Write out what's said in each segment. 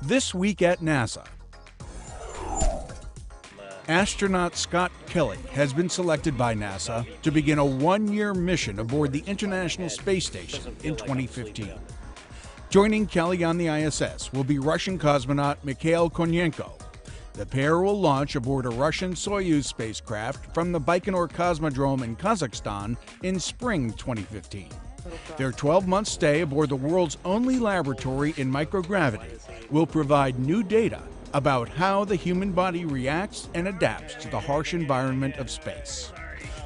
This week at NASA. Astronaut Scott Kelly has been selected by NASA to begin a one-year mission aboard the International Space Station in 2015. Joining Kelly on the ISS will be Russian cosmonaut Mikhail Kononenko. The pair will launch aboard a Russian Soyuz spacecraft from the Baikonur Cosmodrome in Kazakhstan in spring 2015. Their 12-month stay aboard the world's only laboratory in microgravity will provide new data about how the human body reacts and adapts to the harsh environment of space.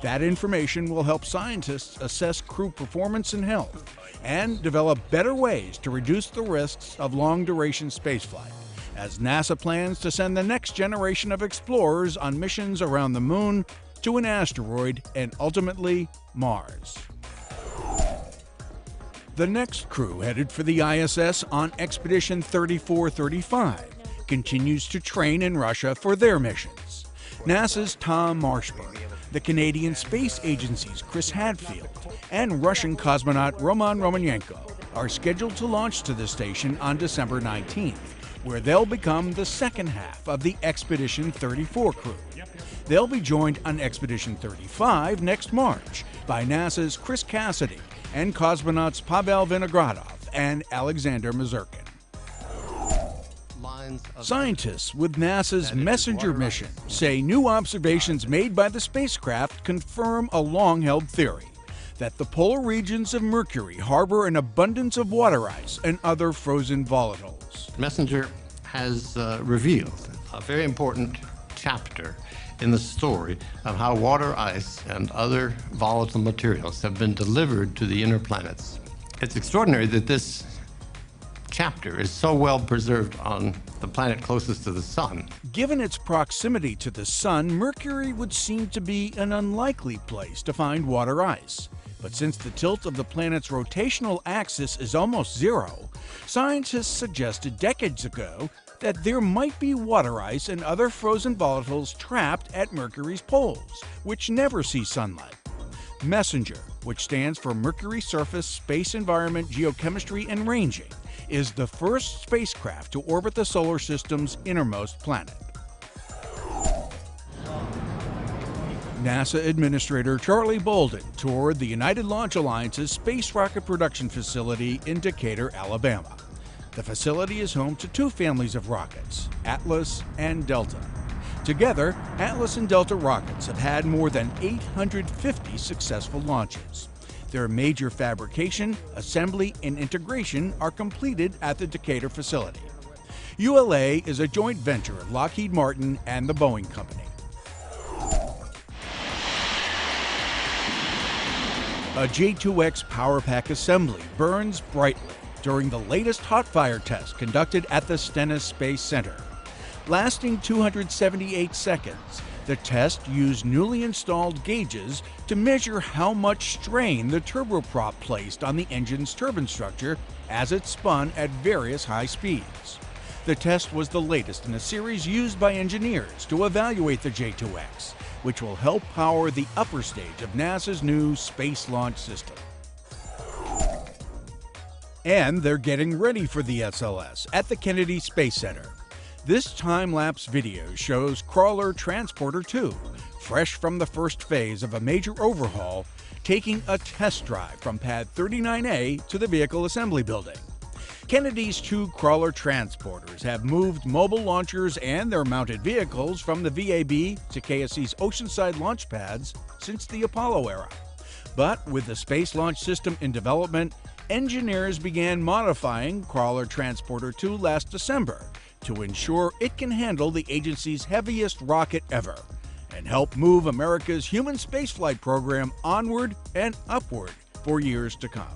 That information will help scientists assess crew performance and health and develop better ways to reduce the risks of long-duration spaceflight, as NASA plans to send the next generation of explorers on missions around the Moon, to an asteroid, and ultimately Mars. The next crew headed for the ISS on Expedition 3435 continues to train in Russia for their missions. NASA's Tom Marshburn, the Canadian Space Agency's Chris Hadfield, and Russian cosmonaut Roman Romanenko are scheduled to launch to the station on December 19th, where they'll become the second half of the Expedition 34 crew. They'll be joined on Expedition 35 next March by NASA's Chris Cassidy and cosmonauts Pavel Vinogradov and Alexander Mazurkin. Scientists with NASA's Messenger mission say new observations made by the spacecraft confirm a long-held theory that the polar regions of Mercury harbor an abundance of water ice and other frozen volatiles. Messenger has revealed a very important chapter in the story of how water ice and other volatile materials have been delivered to the inner planets. It's extraordinary that this chapter is so well preserved on the planet closest to the Sun. Given its proximity to the Sun, Mercury would seem to be an unlikely place to find water ice. But since the tilt of the planet's rotational axis is almost zero, scientists suggested decades ago that there might be water ice and other frozen volatiles trapped at Mercury's poles, which never see sunlight. Messenger, which stands for Mercury Surface Space Environment Geochemistry and Ranging, is the first spacecraft to orbit the solar system's innermost planet. NASA Administrator Charlie Bolden toured the United Launch Alliance's Space Rocket Production Facility in Decatur, Alabama. The facility is home to two families of rockets, Atlas and Delta. Together, Atlas and Delta rockets have had more than 850 successful launches. Their major fabrication, assembly, and integration are completed at the Decatur facility. ULA is a joint venture of Lockheed Martin and the Boeing Company. A J2X power pack assembly burns brightly during the latest hot fire test conducted at the Stennis Space Center. Lasting 278 seconds, the test used newly installed gauges to measure how much strain the turboprop placed on the engine's turbine structure as it spun at various high speeds. The test was the latest in a series used by engineers to evaluate the J2X, which will help power the upper stage of NASA's new Space Launch System. And they're getting ready for the SLS at the Kennedy Space Center. This time-lapse video shows Crawler Transporter 2, fresh from the first phase of a major overhaul, taking a test drive from Pad 39A to the Vehicle Assembly Building. Kennedy's two Crawler transporters have moved mobile launchers and their mounted vehicles from the VAB to KSC's Oceanside launch pads since the Apollo era. But with the Space Launch System in development, engineers began modifying Crawler Transporter 2 last December to ensure it can handle the agency's heaviest rocket ever and help move America's human spaceflight program onward and upward for years to come.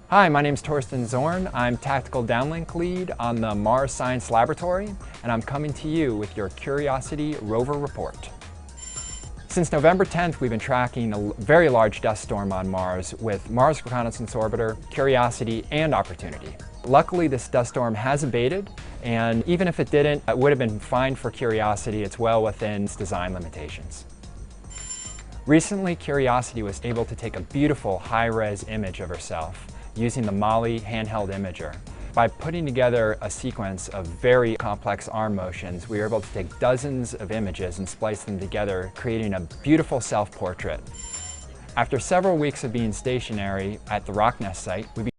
Hi, my name is Torsten Zorn. I'm Tactical Downlink Lead on the Mars Science Laboratory, and I'm coming to you with your Curiosity rover report. Since November 10th, we've been tracking a very large dust storm on Mars with Mars Reconnaissance Orbiter, Curiosity, and Opportunity. Luckily, this dust storm has abated, and even if it didn't, it would have been fine for Curiosity. It's well within its design limitations. Recently, Curiosity was able to take a beautiful high-res image of herself using the MAHLI handheld imager. By putting together a sequence of very complex arm motions, we were able to take dozens of images and splice them together, creating a beautiful self-portrait. After several weeks of being stationary at the Rocknest site, we